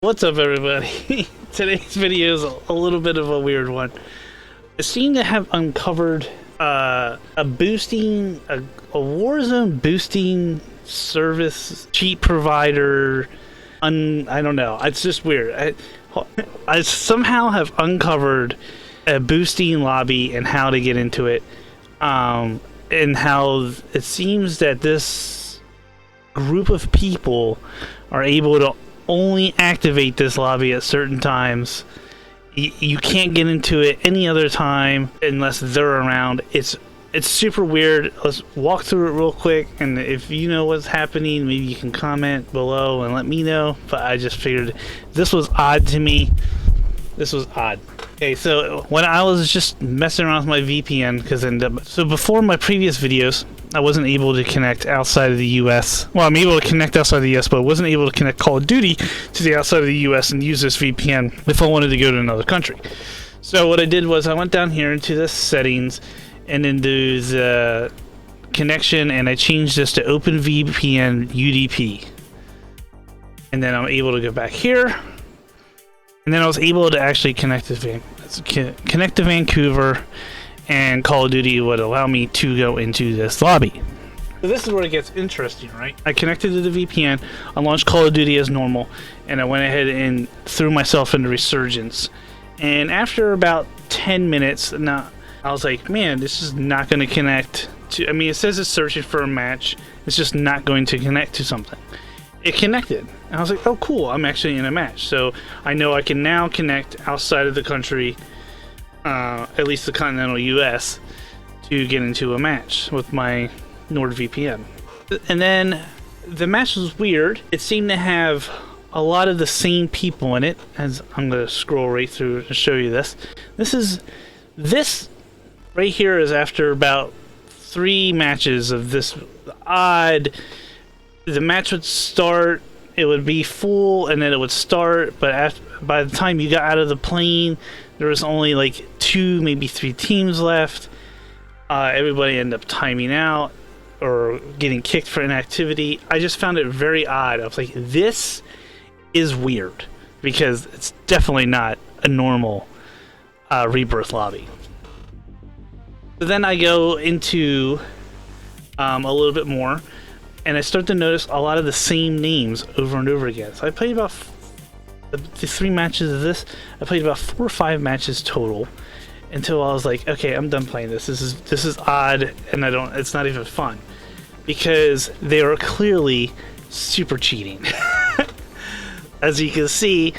What's up, everybody? Today's video is a little bit of a weird one. I seem to have uncovered a Warzone boosting service cheat provider. I don't know. It's just weird. I somehow have uncovered a boosting lobby and how to get into it, and how it seems that this group of people are able to only activate this lobby at certain times. You can't get into it any other time unless they're around. It's super weird. Let's walk through it real quick, and if you know what's happening, maybe you can comment below and let me know. But I just figured this was odd to me. This was odd. Okay, so when I was just messing around with my VPN, so before my previous videos, I wasn't able to connect outside of the US. Well, I'm able to connect outside of the US, but I wasn't able to connect Call of Duty to the outside of the US and use this VPN if I wanted to go to another country. So what I did was I went down here into the settings and into the connection, and I changed this to OpenVPN UDP. And then I'm able to go back here. And then I was able to actually connect to Vancouver, and Call of Duty would allow me to go into this lobby. So this is where it gets interesting, right? I connected to the VPN, I launched Call of Duty as normal, and I went ahead and threw myself into Resurgence. And after about 10 minutes, now I was like, man, this is not going to connect to... I mean, it says it's searching for a match. It's just not going to connect to something. It connected. And I was like, oh, cool, I'm actually in a match. So I know I can now connect outside of the country, at least the continental US, to get into a match with my NordVPN. And then the match was weird. It seemed to have a lot of the same people in it, as I'm going to scroll right through to show you this. This right here is after about 3 matches of this odd... The match would start, it would be full, and then it would start, but by the time you got out of the plane, there was only like 2, maybe 3 teams left. Everybody ended up timing out or getting kicked for inactivity. I just found it very odd. I was like, this is weird, because it's definitely not a normal Rebirth lobby. So then I go into a little bit more, and I start to notice a lot of the same names over and over again. So I played about the 3 matches of this. I played about 4 or 5 matches total until I was like, okay, I'm done playing this. This is odd, and it's not even fun, because they are clearly super cheating. As you can see,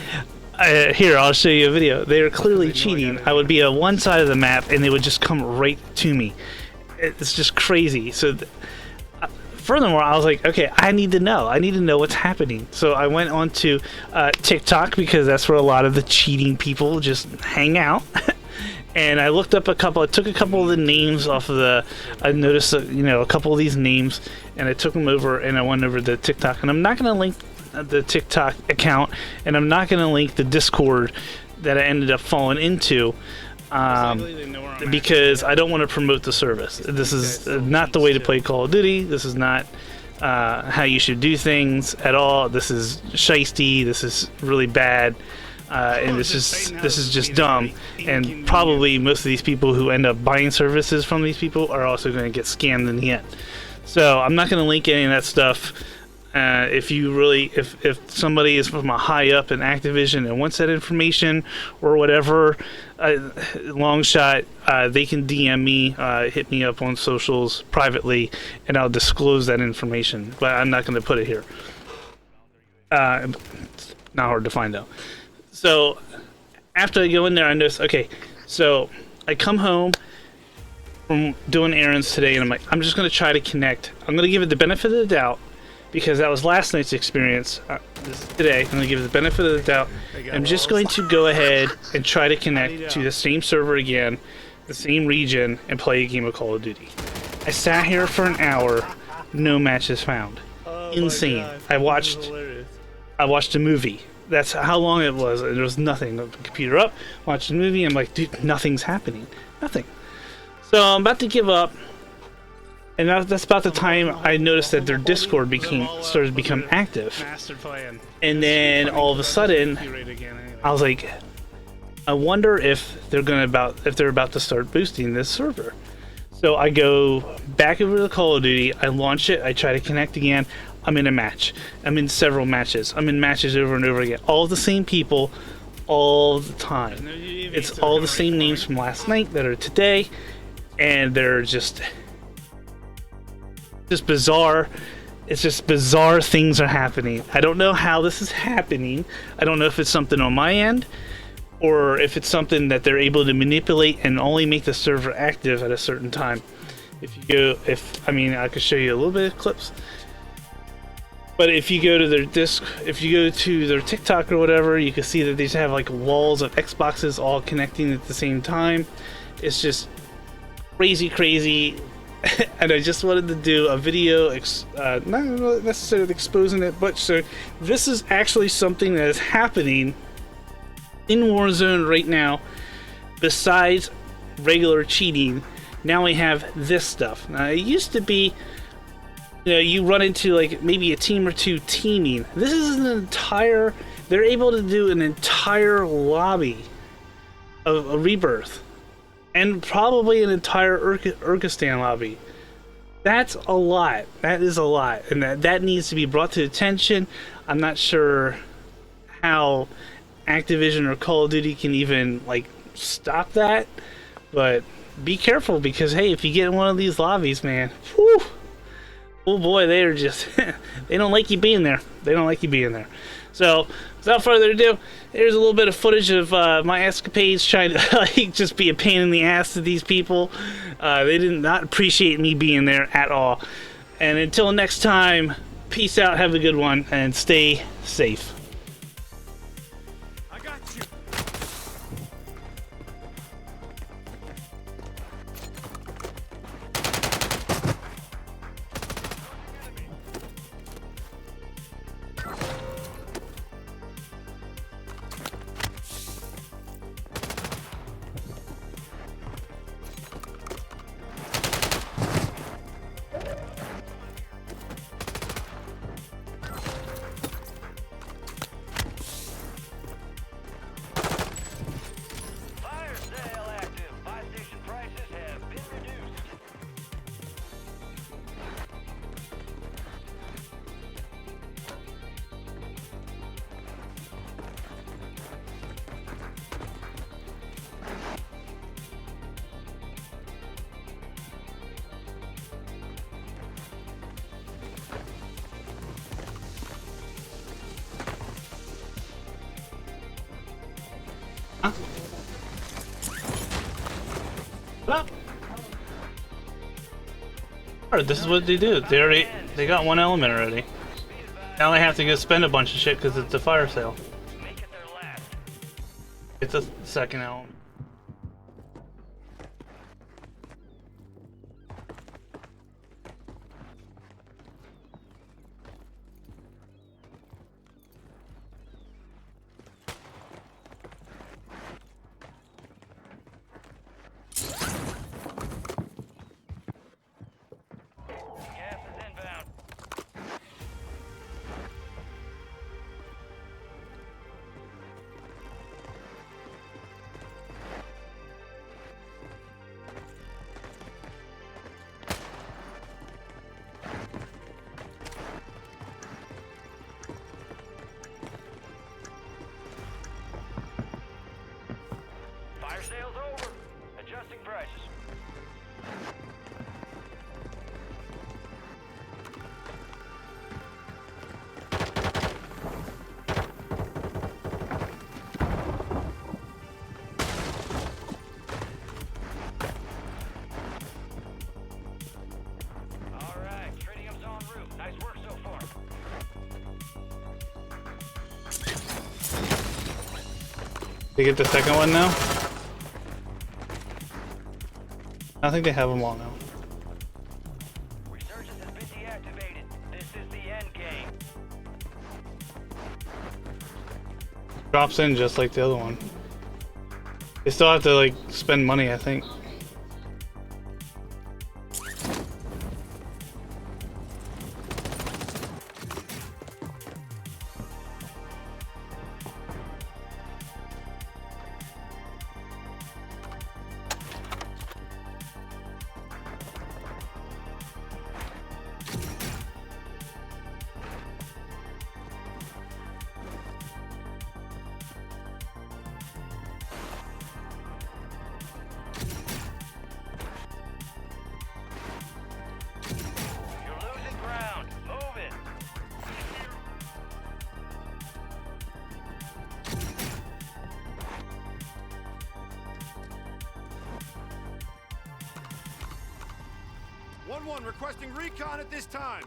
here, I'll show you a video. They are clearly cheating. I would be on one side of the map, and they would just come right to me. It's just crazy. So. Furthermore, I was like, okay, I need to know what's happening. So I went on to TikTok, because that's where a lot of the cheating people just hang out. And I looked up I took a couple of the names off of I noticed, a couple of these names, and I took them over, and I went over to TikTok. And I'm not going to link the TikTok account, and I'm not going to link the Discord that I ended up falling into. Because I don't want to promote the service. This is not the way to play Call of Duty. This is not how you should do things at all. This is shiesty. This is really bad, and this is just dumb. And probably most of these people who end up buying services from these people are also going to get scammed in the end. So I'm not going to link any of that stuff. If somebody is from a high up in Activision and wants that information or whatever, long shot, they can DM me, hit me up on socials privately, and I'll disclose that information. But I'm not going to put it here. It's not hard to find out. So after I go in there, I notice, okay, so I come home from doing errands today, and I'm like, I'm just going to try to connect. I'm going to give it the benefit of the doubt, because that was last night's experience. Today, I'm going to give it the benefit of the doubt. I'm just going to go ahead and try to connect to the same server again, the same region, and play a game of Call of Duty. I sat here for an hour, no matches found. Insane. I watched a movie. That's how long it was. There was nothing. The computer up, watched the movie, I'm like, dude, nothing's happening. Nothing. So I'm about to give up. And that's about the time I noticed that their Discord started to become active. And then all of a sudden, I was like, I wonder if they're about to start boosting this server. So I go back over to Call of Duty, I launch it, I try to connect again. I'm in a match. I'm in several matches. I'm in matches over and over again. All the same people, all the time. It's all the same names from last night that are today, and they're just bizarre. It's just bizarre things are happening. I don't know how this is happening. I don't know if it's something on my end, or if it's something that they're able to manipulate and only make the server active at a certain time. I could show you a little bit of clips. But if you go to their TikTok or whatever, you can see that they just have like walls of Xboxes all connecting at the same time. It's just crazy. And I just wanted to do a video, not necessarily exposing it, but so this is actually something that is happening in Warzone right now. Besides regular cheating, now we have this stuff. Now it used to be, you run into like maybe a team or two teaming. This is they're able to do an entire lobby of a rebirth. And probably an entire Urkistan lobby. That's a lot. That is a lot. And that needs to be brought to attention. I'm not sure how Activision or Call of Duty can even like stop that. But be careful, because hey, if you get in one of these lobbies, man, whew, oh boy, they are just they don't like you being there. They don't like you being there. So without further ado, here's a little bit of footage of my escapades trying to like just be a pain in the ass to these people. They did not appreciate me being there at all. And until next time, peace out, have a good one, and stay safe. Alright, this is what they do. They got one element already. Now they have to go spend a bunch of shit because it's a fire sale. It's a second element. Sales over. Adjusting prices. All right, tritium's en route. Nice work so far. They get the second one now? I think they have them all now. Resurgence has been deactivated. This is the end game. Drops in just like the other one. They still have to like spend money, I think. 1-1 requesting recon at this time.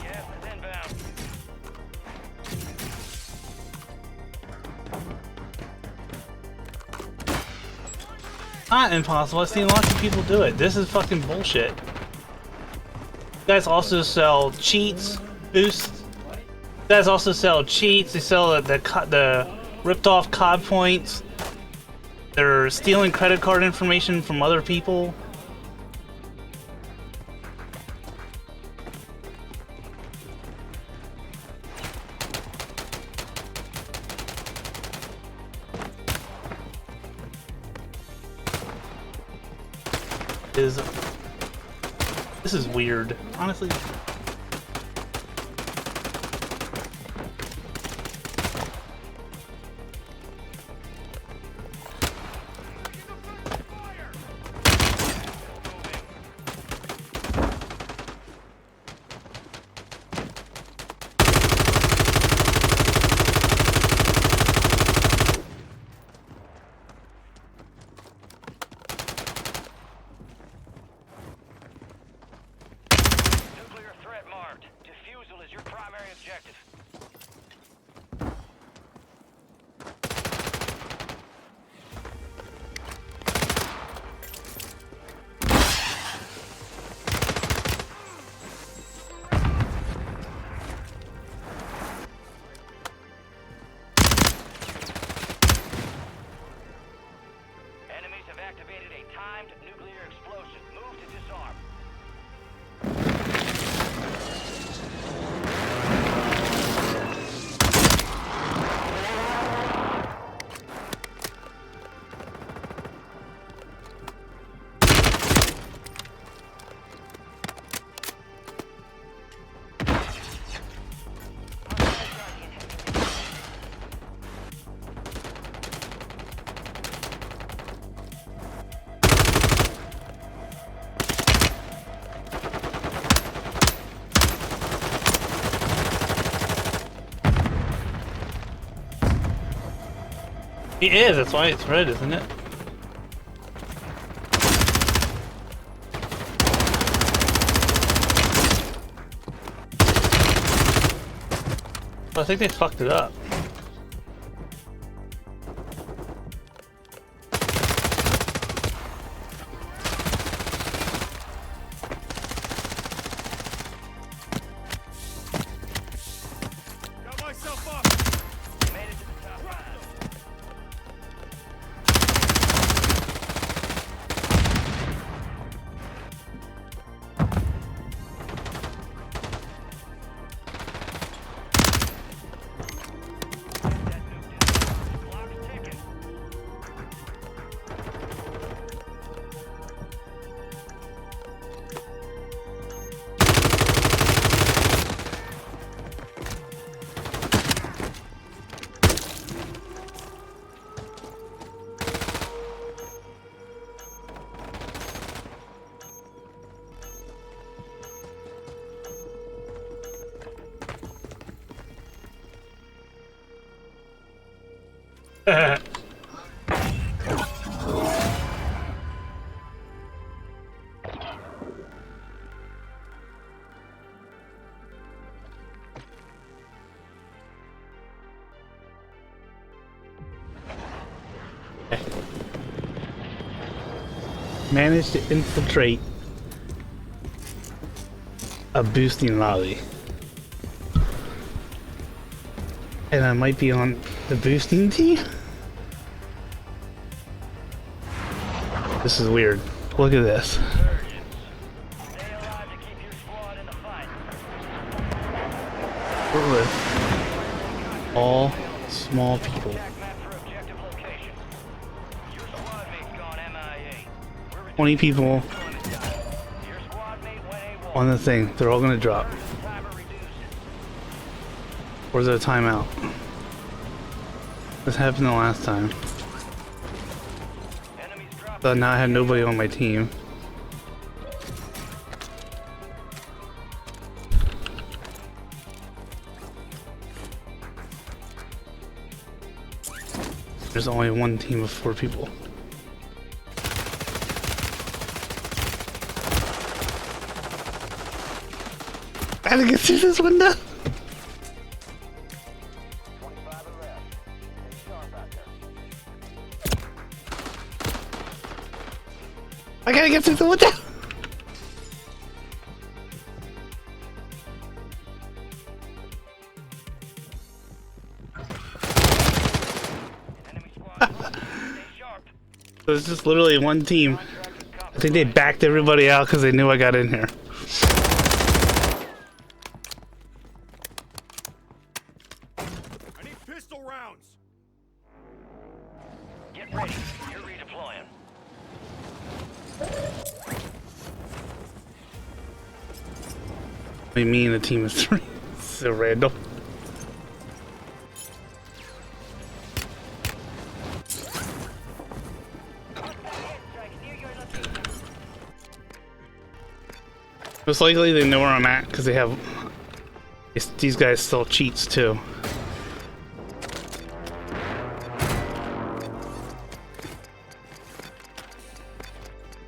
Gas is inbound. Not impossible. I've seen lots of people do it. This is fucking bullshit. You guys also sell cheats, boosts. You guys also sell cheats. They sell the ripped off COD points. They're stealing credit card information from other people. This is weird, honestly. Nuclear threat marked. Defusal is your primary objective. Enemies have activated a timed nuclear explosion. Move to disarm. It is, that's why it's red, isn't it? Well, I think they fucked it up. Got myself up. Made it to the top five. That nuke did. Clock's ticking. Managed to infiltrate. a boosting lobby. And I might be on the boosting team? This is weird. Look at this. Stay alive to keep your squad in the fight. We're with all small people. Attack map for objective location. Your squad mate's gone MIA. We're 20 people deployment time. Your squad mate went AWOL. on the thing. They're all gonna drop. Timer reduced. Where's the timeout? This happened the last time. Enemies dropping. But now I had nobody on my team. There's only one team of 4 people. I had to get through this window. 25 and left. Stay sharp out there. I gotta get through the window. Enemy squad. Stay sharp. So it's just literally one team. I think they backed everybody out because they knew I got in here. I need pistol rounds. Get ready. You're redeploying. Only me and a team of 3. So random. Most likely they know where I'm at because they have these guys still cheats too.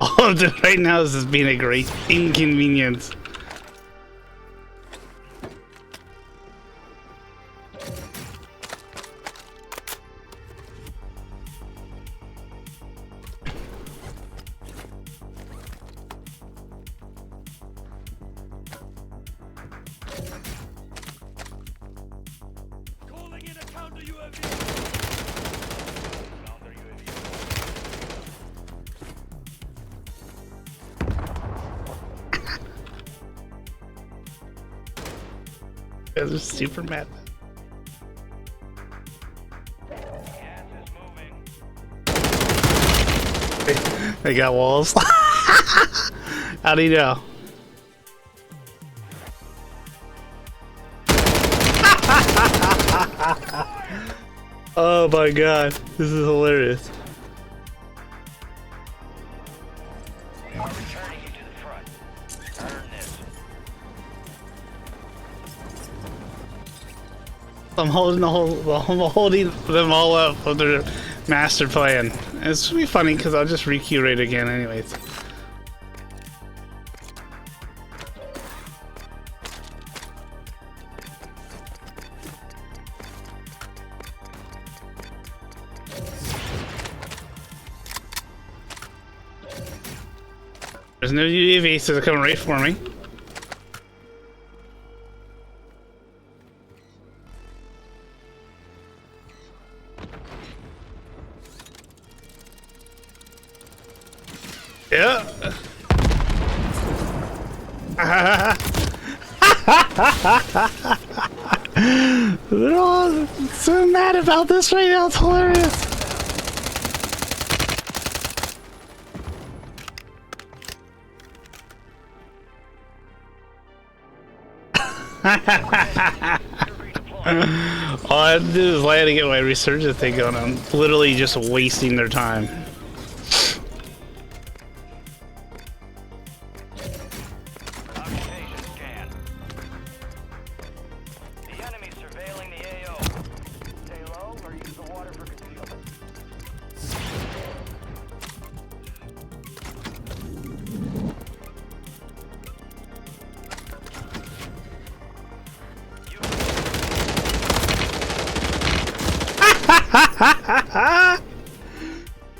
All of this right now is just being a great inconvenience. Calling in a counter UAV. Counter UAV. You guys are super mad. Gas is moving. They got walls. How do you know? Oh my god, this is hilarious. We are returning you to the front. Earn this. I'm holding I'm holding them all up with their master plan. It's gonna be funny because I'll just recurate again anyways. There's no UAV, so they're coming right for me. Yeah. They're all so mad about this right now. It's hilarious. All I have to do is land to get my resurgence thing going. I'm literally just wasting their time. Occupation scan. The enemy's surveilling the AO. Stay low or use the water for concealment.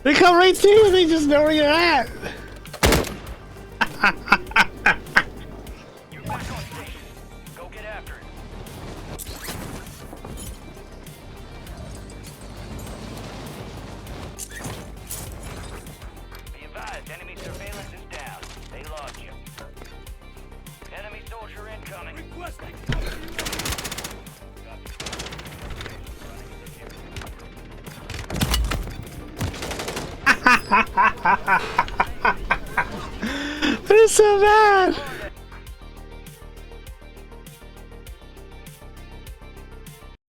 They come right to you, they just know where you're at. You're back on They're so bad.